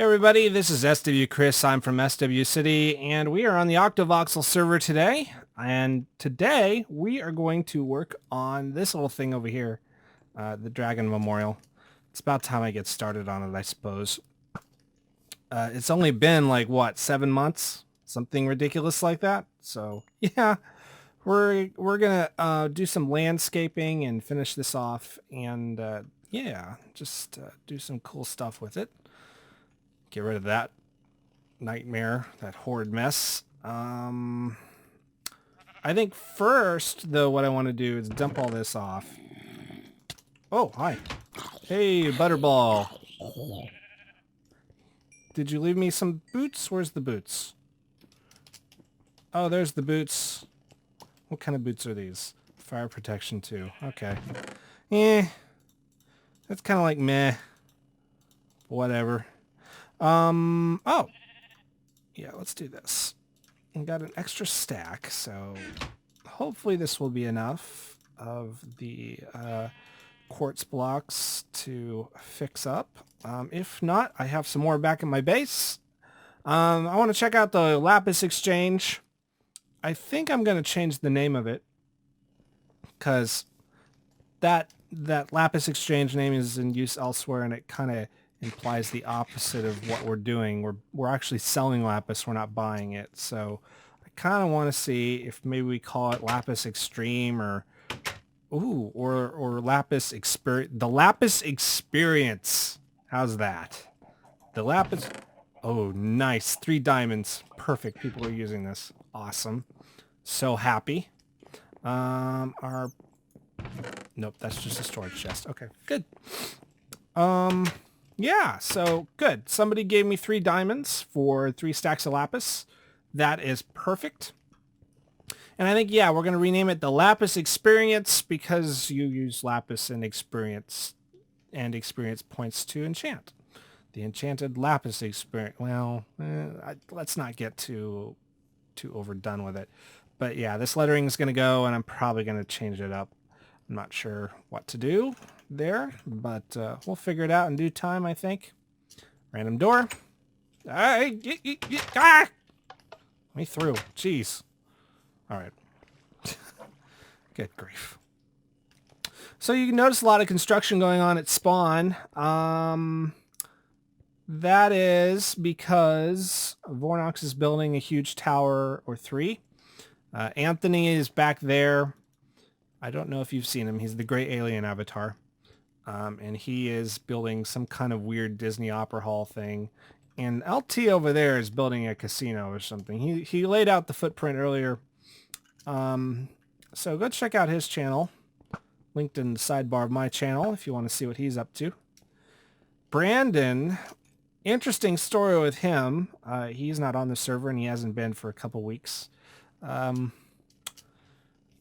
Everybody, this is SWChris. I'm from SW City, and we are on the OCTOVOXEL server today. And today we are going to work on this little thing over here, the Dragon Memorial. It's about time I get started on it, I suppose. It's only been like, what, 7 months? Something ridiculous like that. So, yeah, we're gonna do some landscaping and finish this off, and yeah, just do some cool stuff with it. Get rid of that nightmare, that horrid mess. I think first, though, what I want to do is dump all this off. Oh, hi. Hey, Butterball. Did you leave me some boots? Where's the boots? Oh, there's the boots. What kind of boots are these? Fire protection, too. Okay. That's kind of like meh. Whatever. Oh. Yeah, let's do this. I got an extra stack, so hopefully this will be enough of the quartz blocks to fix up. If not, I have some more back in my base. I want to check out the Lapis Exchange. I think I'm going to change the name of it because that Lapis Exchange name is in use elsewhere, and it kind of implies the opposite of what we're doing. We're actually selling lapis, we're not buying it. So I kind of want to see if maybe we call it Lapis Extreme or Lapis Experience. The Lapis Experience. How's that? The Lapis. Oh, nice. 3 diamonds. Perfect. People are using this. Awesome. So happy. Nope, that's just a storage chest. Okay, good. Yeah, so good. Somebody gave me 3 diamonds for 3 stacks of lapis. That is perfect. And I think, yeah, we're going to rename it the Lapis Experience because you use lapis and experience points to enchant. The enchanted lapis experience. Well, let's not get too overdone with it. But yeah, this lettering is going to go, and I'm probably going to change it up. I'm not sure what to do there, but we'll figure it out in due time, I think. Random door. Let me through. Jeez. All right. Good grief. So you can notice a lot of construction going on at spawn. That is because Vornox is building a huge tower or 3. Anthony is back there. I don't know if you've seen him. He's the gray alien avatar. And he is building some kind of weird Disney Opera Hall thing. And LT over there is building a casino or something. He laid out the footprint earlier. So go check out his channel. Linked in the sidebar of my channel if you want to see what he's up to. Brandon, interesting story with him. He's not on the server and he hasn't been for a couple weeks.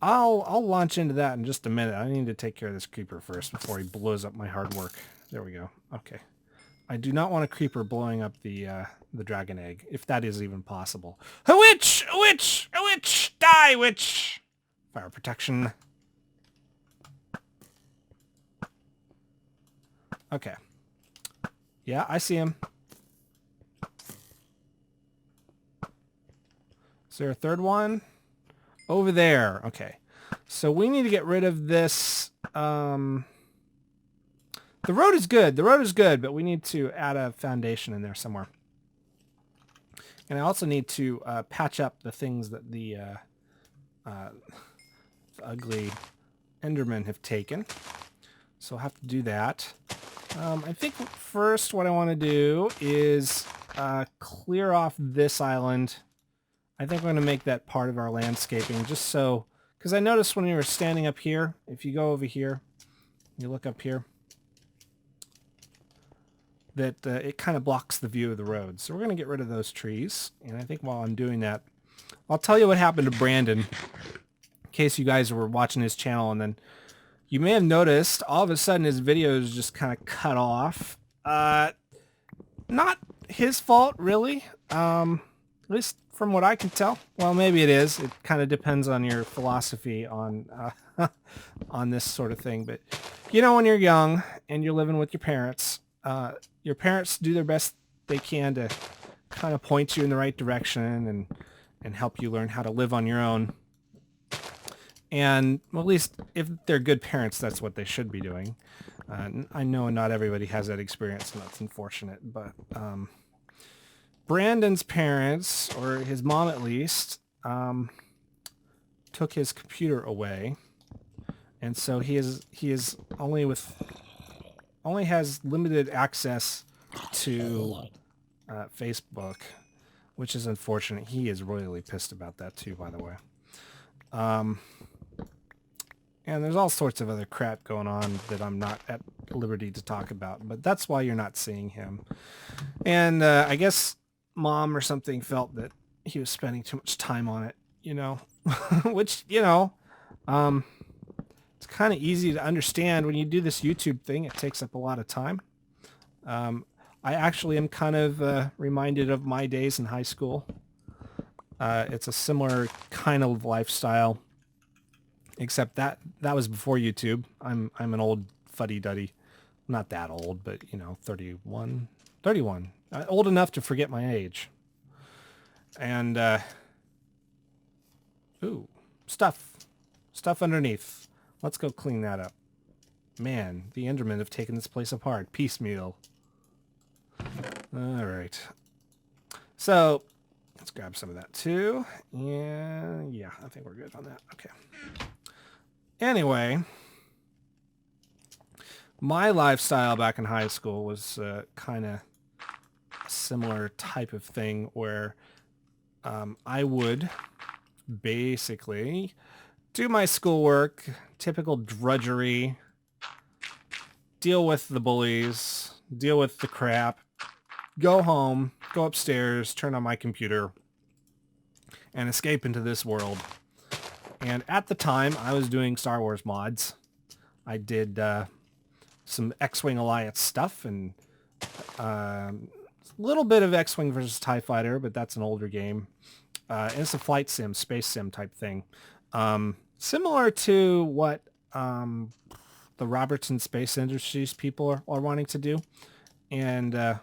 I'll launch into that in just a minute. I need to take care of this creeper first before he blows up my hard work. There we go. Okay. I do not want a creeper blowing up the dragon egg, if that is even possible. A witch! A witch! A witch! Die, witch! Fire protection. Okay. Yeah, I see him. Is there a third one? Over there. Okay. So we need to get rid of this. The road is good. The road is good, but we need to add a foundation in there somewhere. And I also need to patch up the things that the ugly Endermen have taken. So I'll have to do that. I think first what I want to do is clear off this island. I think we're going to make that part of our landscaping just so, because I noticed when we were standing up here, if you go over here, you look up here, that it kind of blocks the view of the road. So we're going to get rid of those trees. And I think while I'm doing that, I'll tell you what happened to Brandon, in case you guys were watching his channel, and then you may have noticed all of a sudden his videos just kind of cut off. Not his fault, really. At least from what I can tell. Well, maybe it is. It kind of depends on your philosophy on on this sort of thing. But you know, when you're young and you're living with your parents do their best they can to kind of point you in the right direction and help you learn how to live on your own. And well, at least if they're good parents, that's what they should be doing. I know not everybody has that experience, and that's unfortunate. But Brandon's parents, or his mom at least, took his computer away, and so he is only has limited access to Facebook, which is unfortunate. He is royally pissed about that too, by the way. And there's all sorts of other crap going on that I'm not at liberty to talk about, but that's why you're not seeing him. And I guess mom or something felt that he was spending too much time on it, you know, which, you know, it's kind of easy to understand when you do this YouTube thing. It takes up a lot of time. I actually am kind of reminded of my days in high school. It's a similar kind of lifestyle, except that was before YouTube. I'm an old fuddy-duddy. Not that old, but, you know, 31. Old enough to forget my age. And, ooh, stuff underneath. Let's go clean that up. Man, the Endermen have taken this place apart. Piecemeal. All right. So, let's grab some of that too. And yeah, I think we're good on that. Okay. Anyway, my lifestyle back in high school was kind of a similar type of thing where I would basically do my schoolwork, typical drudgery, deal with the bullies, deal with the crap, go home, go upstairs, turn on my computer, and escape into this world. And at the time, I was doing Star Wars mods. I did some X-Wing Alliance stuff and a little bit of X-Wing versus TIE Fighter, but that's an older game. And it's a flight sim, space sim type thing. Similar to what the Robertson Space Industries people are wanting to do. And, oh,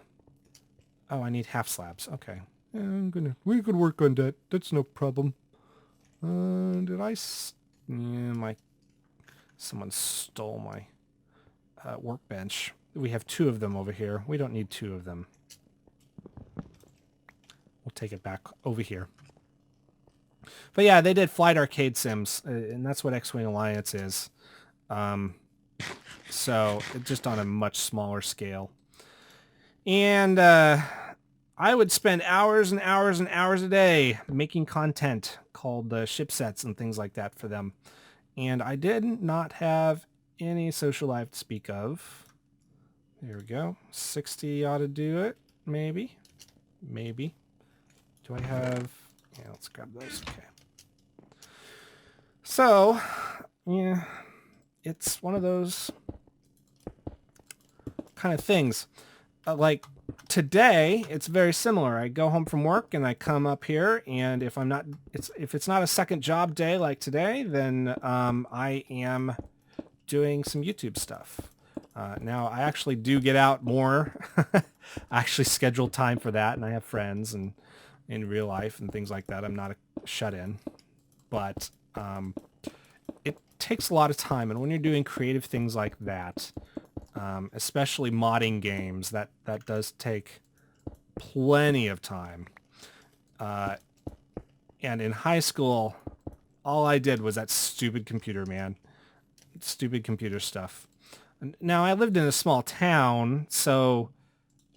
I need half slabs. Okay. We could work on that. That's no problem. Someone stole my workbench. We have 2 of them over here. We don't need 2 of them. We'll take it back over here. But yeah, they did flight arcade sims, and that's what X-Wing Alliance is. So just on a much smaller scale. And I would spend hours and hours and hours a day making content called ship sets and things like that for them. And I did not have any social life to speak of. There we go. 60 ought to do it. Maybe. Do I have... Yeah, let's grab those. Okay. So, yeah, it's one of those kind of things. Like today, it's very similar. I go home from work and I come up here, and if it's not a second job day like today, then I am doing some YouTube stuff. Now I actually do get out more. I actually schedule time for that, and I have friends and in real life and things like that. I'm not a shut-in, but it takes a lot of time, and when you're doing creative things like that, especially modding games, that does take plenty of time. And in high school, all I did was that stupid computer, man. Stupid computer stuff. Now, I lived in a small town, so,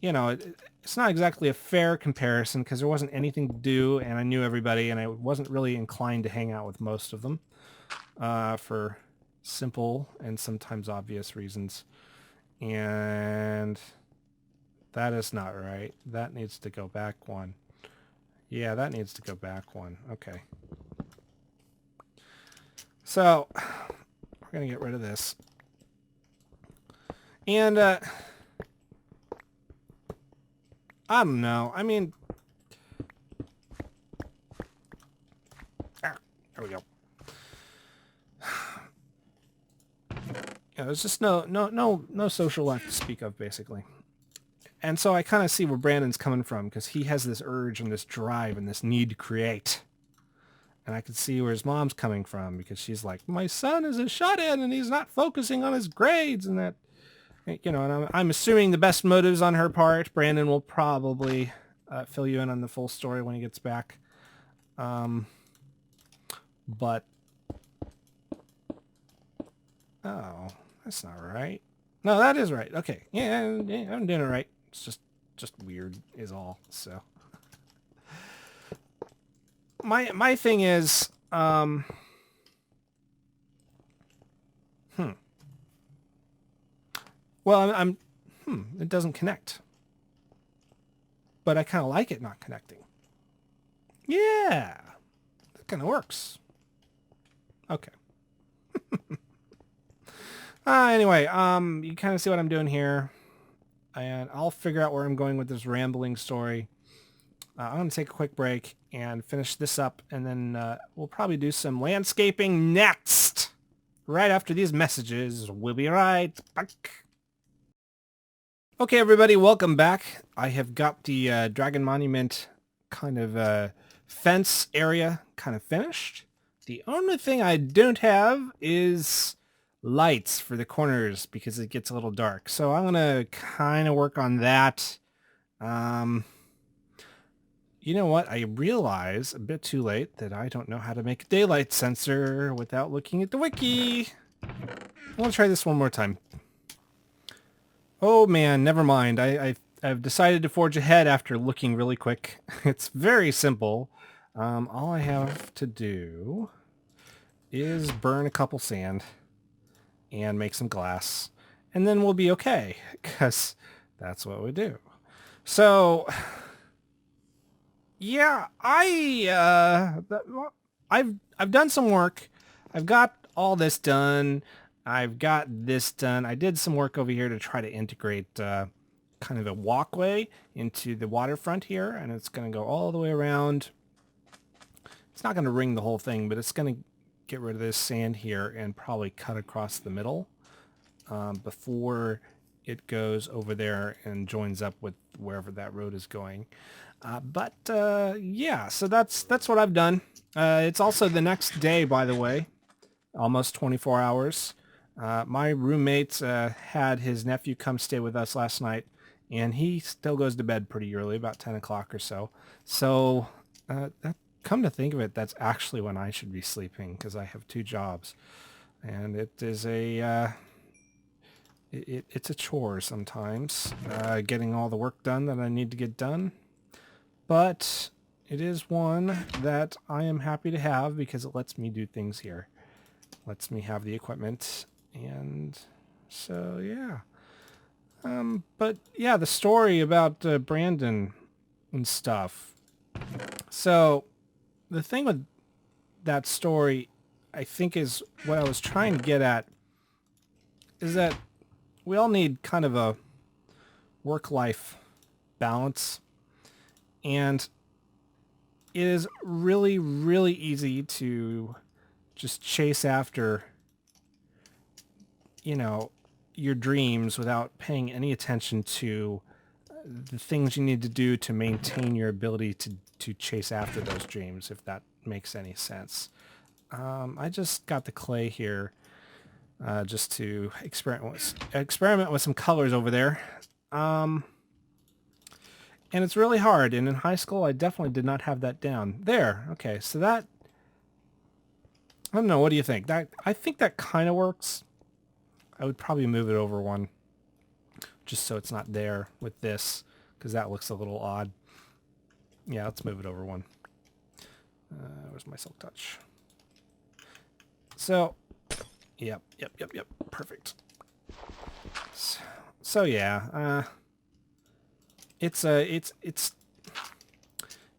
you know, it's not exactly a fair comparison because there wasn't anything to do, and I knew everybody, and I wasn't really inclined to hang out with most of them for simple and sometimes obvious reasons. And that is not right. That needs to go back 1. Yeah, that needs to go back 1. Okay. So, we're going to get rid of this. And, I don't know. I mean, there we go. Yeah, there's just no social life to speak of, basically. And so I kind of see where Brandon's coming from, because he has this urge and this drive and this need to create. And I can see where his mom's coming from, because she's like, my son is a shut-in and he's not focusing on his grades, and that, you know, and I'm assuming the best motives on her part. Brandon will probably fill you in on the full story when he gets back. But, oh, that's not right. No, that is right. Okay. Yeah, I'm doing it right. It's just weird is all. So my thing is, well, it doesn't connect, but I kind of like it not connecting. Yeah, that kind of works. Okay. Anyway, you kind of see what I'm doing here, and I'll figure out where I'm going with this rambling story. I'm going to take a quick break and finish this up, and then we'll probably do some landscaping next, right after these messages. We'll be right back. Okay, everybody, welcome back. I have got the Dragon Monument kind of fence area kind of finished. The only thing I don't have is lights for the corners, because it gets a little dark. So I'm going to kind of work on that. You know what? I realize a bit too late that I don't know how to make a daylight sensor without looking at the wiki. I want to try this one more time. Oh man, never mind. I've decided to forge ahead after looking really quick. It's very simple. All I have to do is burn a couple sand and make some glass, and then we'll be okay, because that's what we do. So yeah, I've done some work. I've got all this done. I've got this done. I did some work over here to try to integrate kind of a walkway into the waterfront here, and it's going to go all the way around. It's not going to ring the whole thing, but it's going to get rid of this sand here and probably cut across the middle before it goes over there and joins up with wherever that road is going. Yeah, so that's what I've done. It's also the next day, by the way, almost 24 hours. My roommate had his nephew come stay with us last night, and he still goes to bed pretty early, about 10 o'clock or so. So come to think of it, that's actually when I should be sleeping, because I have 2 jobs, and it is it's a chore sometimes, getting all the work done that I need to get done. But it is one that I am happy to have, because it lets me do things here. Lets me have the equipment, and so yeah. But yeah, the story about Brandon and stuff. So the thing with that story, I think, is what I was trying to get at, is that we all need kind of a work-life balance. And it is really, really easy to just chase after, you know, your dreams without paying any attention to the things you need to do to maintain your ability to chase after those dreams, if that makes any sense. I just got the clay here just to experiment with some colors over there. And it's really hard, and in high school I definitely did not have that down. There, okay, so that, I don't know, what do you think? I think that kind of works. I would probably move it over one, just so it's not there with this, because that looks a little odd. Yeah, let's move it over one. Where's my silk touch? So, yep, perfect. So yeah, it's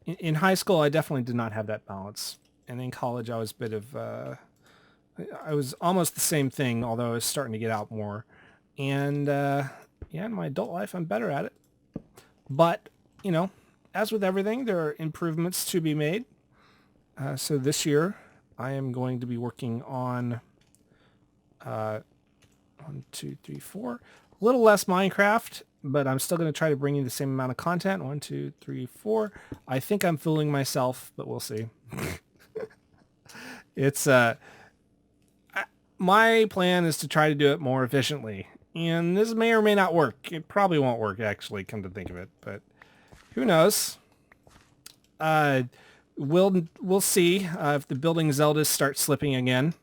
in high school I definitely did not have that balance, and in college I was a bit of I was almost the same thing, although I was starting to get out more, and yeah, in my adult life I'm better at it. But you know, as with everything, there are improvements to be made. So this year I am going to be working on 1, 2, 3, 4, a little less Minecraft, but I'm still going to try to bring you the same amount of content. 1, 2, 3, 4. I think I'm fooling myself, but we'll see. It's my plan is to try to do it more efficiently, and this may or may not work. It probably won't work, actually, come to think of it, but who knows? We'll see if the building Zeldas start slipping again.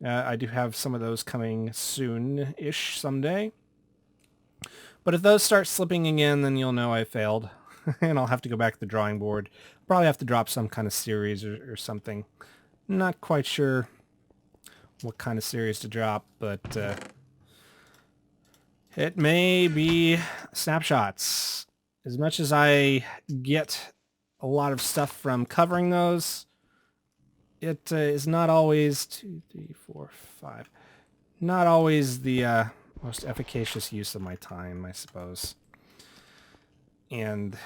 I do have some of those coming soon-ish someday. But if those start slipping again, then you'll know I failed. And I'll have to go back to the drawing board. Probably have to drop some kind of series or something. Not quite sure what kind of series to drop, but it may be snapshots. As much as I get a lot of stuff from covering those, it is not always 2, 3, 4, 5. Not always the most efficacious use of my time, I suppose. And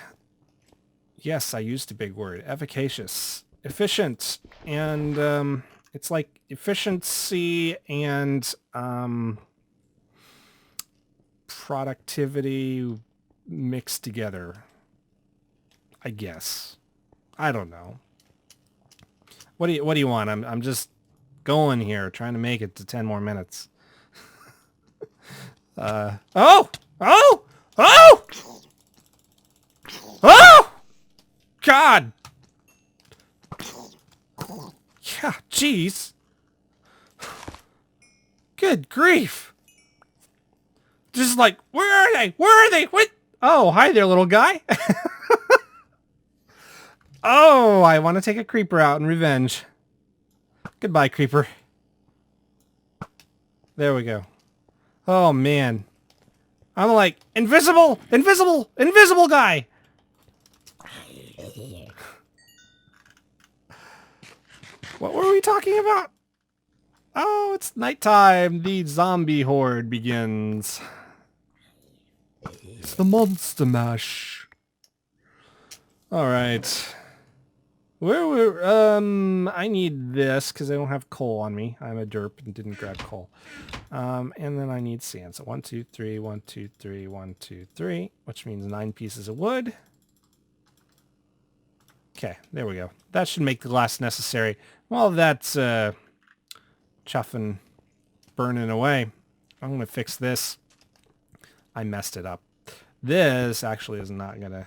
yes, I used a big word. Efficacious. Efficient. And it's like efficiency and productivity mixed together, I guess. I don't know. What do you want? I'm just going here, trying to make it to 10 more minutes. Oh! Oh! Oh! Oh! God! Yeah, jeez. Good grief. Just like, where are they? Where are they? What? Oh, hi there, little guy. Oh, I want to take a creeper out in revenge. Goodbye, creeper. There we go. Oh, man. I'm like, invisible! Invisible! Invisible guy! What were we talking about? Oh, it's nighttime. The zombie horde begins. It's the monster mash. Alright. I need this because I don't have coal on me. I'm a derp and didn't grab coal. And then I need sand. So 1, 2, 3, 1, 2, 3, 1, 2, 3, which means 9 pieces of wood. Okay, there we go. That should make the glass necessary. Well, that's chuffing, burning away. I'm going to fix this. I messed it up. This actually is not going to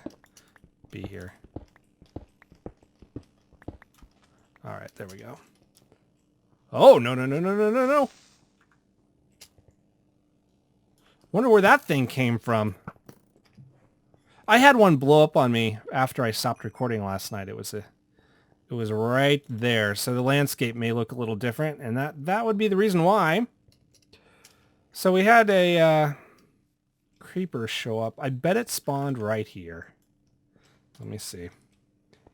be here. All right, there we go. Oh, no, no, no, no, no, no, no. Wonder where that thing came from. I had one blow up on me after I stopped recording last night. It was right there. So the landscape may look a little different, and that would be the reason why. So we had a creeper show up. I bet it spawned right here. Let me see.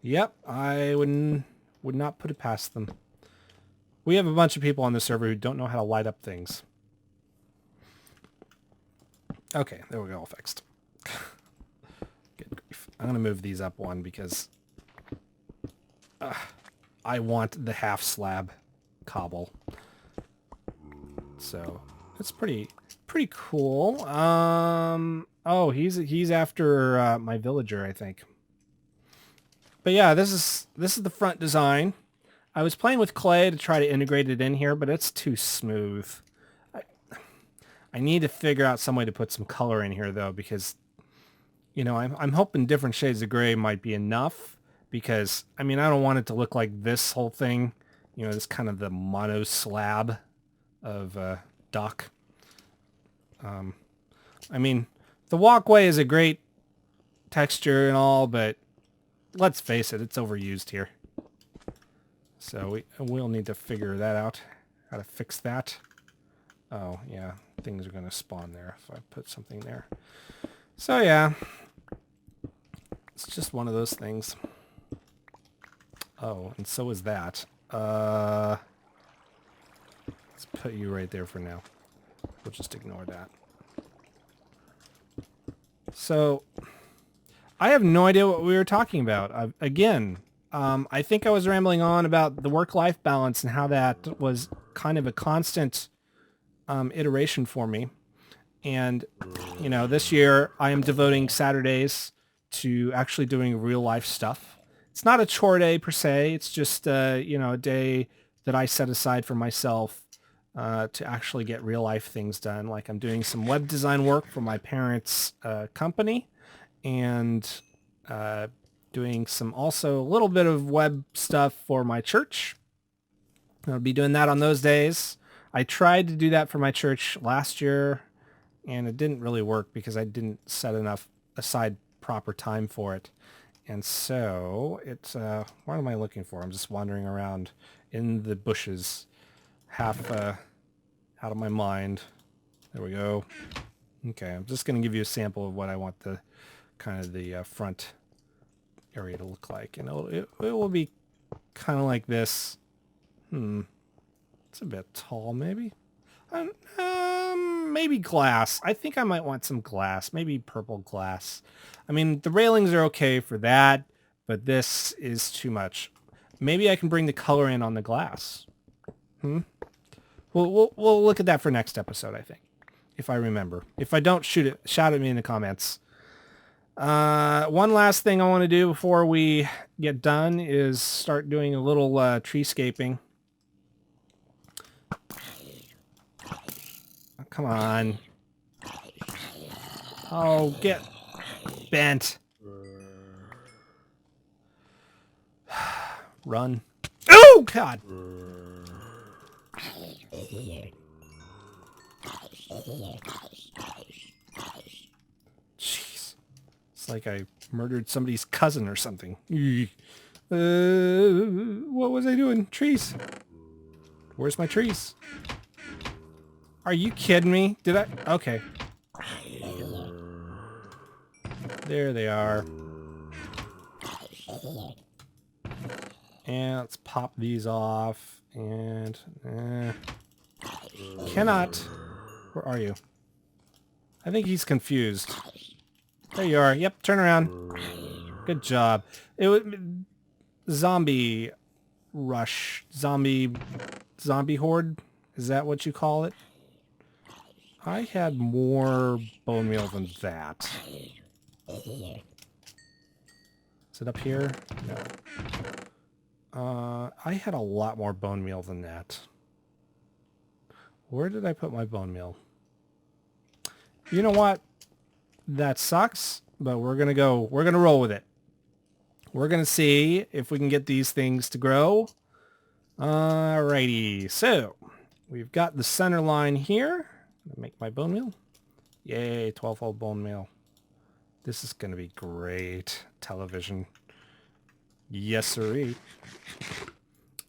Yep, I would not put it past them. We have a bunch of people on the server who don't know how to light up things. Okay, there we go, all fixed. Good grief. I'm going to move these up one because I want the half slab cobble. So it's pretty cool. Oh, he's after my villager, I think. But yeah, this is the front design. I was playing with clay to try to integrate it in here, but it's too smooth. I need to figure out some way to put some color in here though, because you know, I'm hoping different shades of gray might be enough, because I mean, I don't want it to look like this whole thing, you know, this kind of the mono slab of dock. I mean, the walkway is a great texture and all, but let's face it, it's overused here. So we'll need to figure that out, how to fix that. Oh, yeah, things are going to spawn there if I put something there. So, yeah, it's just one of those things. Oh, and so is that. Let's put you right there for now. We'll just ignore that. So, I have no idea what we were talking about. Again, I think I was rambling on about the work-life balance and how that was kind of a constant iteration for me. And, you know, this year I am devoting Saturdays to actually doing real life stuff. It's not a chore day per se. It's just, you know, a day that I set aside for myself to actually get real life things done. Like I'm doing some web design work for my parents' company and doing some also a little bit of web stuff for my church. I'll be doing that on those days. I tried to do that for my church last year and it didn't really work because I didn't set enough aside proper time for it. And so it's, what am I looking for? I'm just wandering around in the bushes, half out of my mind. There we go. Okay, I'm just going to give you a sample of what I want the kind of the front area to look like. And it will be kind of like this. It's a bit tall, maybe. Maybe glass. I think I might want some glass. Maybe purple glass. I mean, the railings are okay for that, but this is too much. Maybe I can bring the color in on the glass. We'll look at that for next episode, I think, if I remember. If I don't, shout at me in the comments. One last thing I want to do before we get done is start doing a little treescaping. Come on. Oh, get bent. Run. Oh, God. Jeez. It's like I murdered somebody's cousin or something. What was I doing? Trees. Where's my trees? Are you kidding me? Did I? Okay. There they are. And let's pop these off. And cannot. Where are you? I think he's confused. There you are. Yep, turn around. Good job. It would zombie rush. Zombie horde? Is that what you call it? I had more bone meal than that. Is it up here? No. I had a lot more bone meal than that. Where did I put my bone meal? You know what? That sucks, but we're gonna roll with it. We're gonna see if we can get these things to grow. Alrighty, so we've got the center line here. Make my bone meal. Yay, 12-fold bone meal. This is going to be great television. Yes, sirree.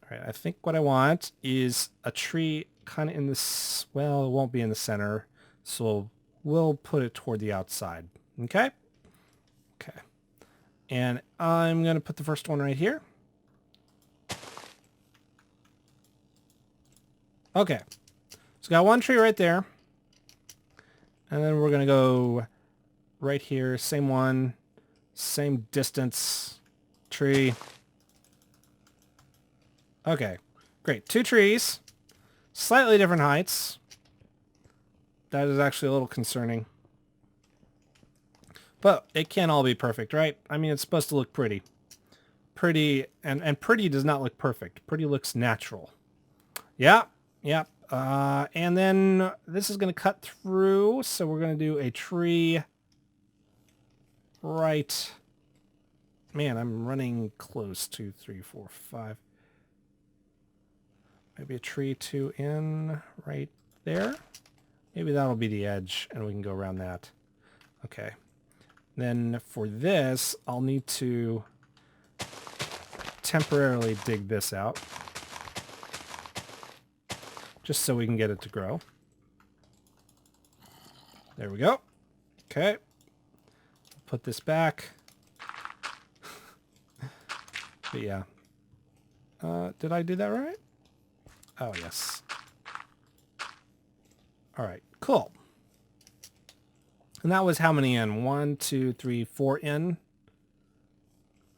Alright, I think what I want is a tree kind of in this... Well, it won't be in the center, so we'll put it toward the outside. Okay? Okay. And I'm going to put the first one right here. Okay. So got one tree right there. And then we're going to go right here. Same one. Same distance. Tree. Okay. Great. 2 trees. Slightly different heights. That is actually a little concerning. But it can't all be perfect, right? I mean, it's supposed to look pretty. Pretty, and pretty does not look perfect. Pretty looks natural. Yeah. Yeah. And then this is going to cut through, so we're going to do a tree right... Man, I'm running close. 2, 3, 4, 5. Maybe a tree 2 in right there. Maybe that'll be the edge, and we can go around that. Okay. Then for this, I'll need to temporarily dig this out. Just so we can get it to grow. There we go. Okay. Put this back. But yeah. Did I do that right? Oh, yes. All right, cool. And that was how many in? 1, 2, 3, 4 in.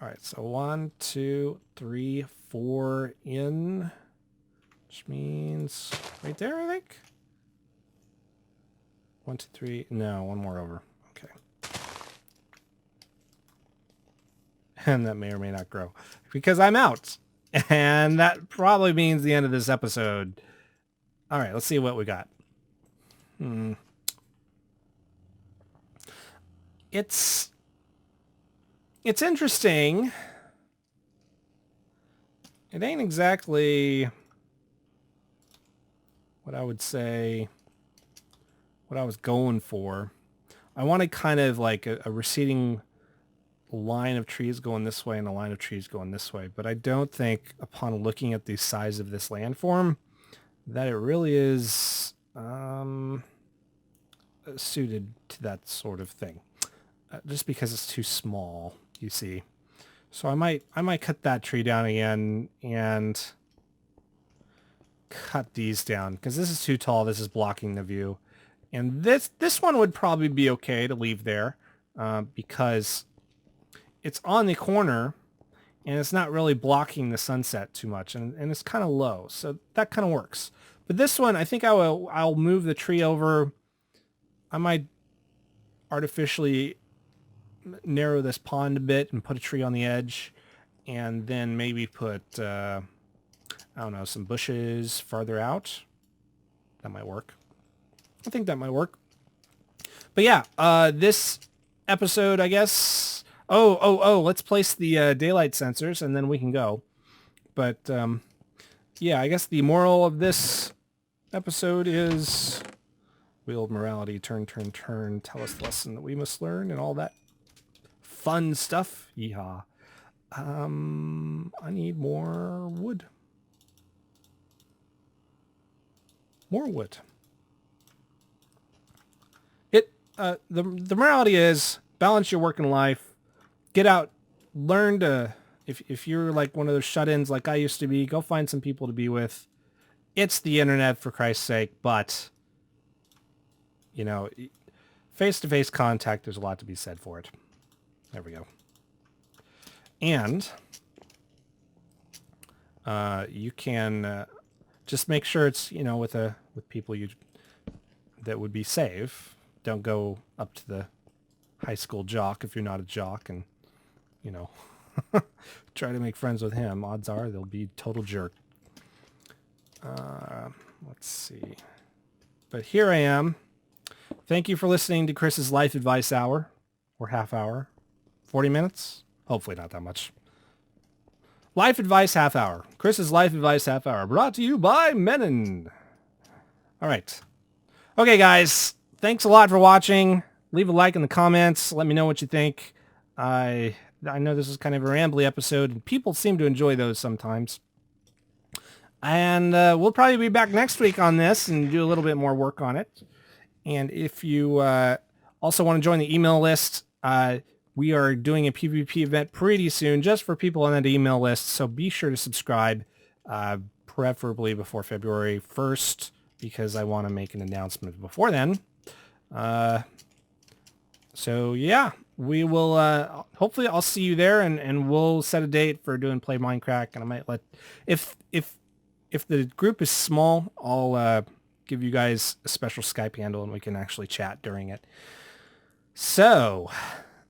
All right, so 1, 2, 3, 4 in. Which means right there, I think. 1, 2, 3. No, one more over. Okay. And that may or may not grow because I'm out. And that probably means the end of this episode. All right, let's see what we got. It's interesting. It ain't exactly what I would say what I was going for. I wanted kind of like a receding line of trees going this way and a line of trees going this way, but I don't think upon looking at the size of this landform that it really is suited to that sort of thing. Just because it's too small, you see. So I might cut that tree down again and cut these down because this is too tall. This is blocking the view. And this one would probably be okay to leave there because it's on the corner and it's not really blocking the sunset too much, and it's kind of low, so that kind of works. But this one, I think I'll move the tree over. I might artificially narrow this pond a bit and put a tree on the edge, and then maybe put I don't know, some bushes farther out. That might work. I think that might work. But yeah, this episode, I guess. Oh, let's place the daylight sensors and then we can go. But yeah, I guess the moral of this episode is wheel of morality, turn, tell us the lesson that we must learn and all that fun stuff. Yeehaw. I need more wood. More wood. The morality is balance your work and life. Get out, learn to, if you're like one of those shut-ins like I used to be, go find some people to be with. It's the internet, for Christ's sake, but, you know, face-to-face contact, there's a lot to be said for it. There we go. And you can just make sure it's, you know, with people that would be safe. Don't go up to the high school jock if you're not a jock and, you know, try to make friends with him. Odds are they'll be total jerk. Let's see. But here I am. Thank you for listening to Chris's Life Advice Hour, or half hour. 40 minutes? Hopefully not that much. Life Advice Half Hour. Chris's Life Advice Half Hour. Brought to you by Menon. All right. Okay, guys. Thanks a lot for watching. Leave a like in the comments. Let me know what you think. I know this is kind of a rambly episode, and people seem to enjoy those sometimes. And we'll probably be back next week on this and do a little bit more work on it. And if you also want to join the email list, we are doing a PvP event pretty soon just for people on that email list. So be sure to subscribe, preferably before February 1st, because I want to make an announcement before then. So yeah, we will, hopefully I'll see you there, and we'll set a date for doing Play Minecraft, and I might let, if the group is small, I'll give you guys a special Skype handle and we can actually chat during it. So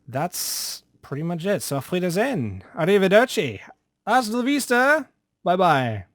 that's pretty much it. So auf Wiedersehen. Arrivederci. Hasta la vista. Bye-bye.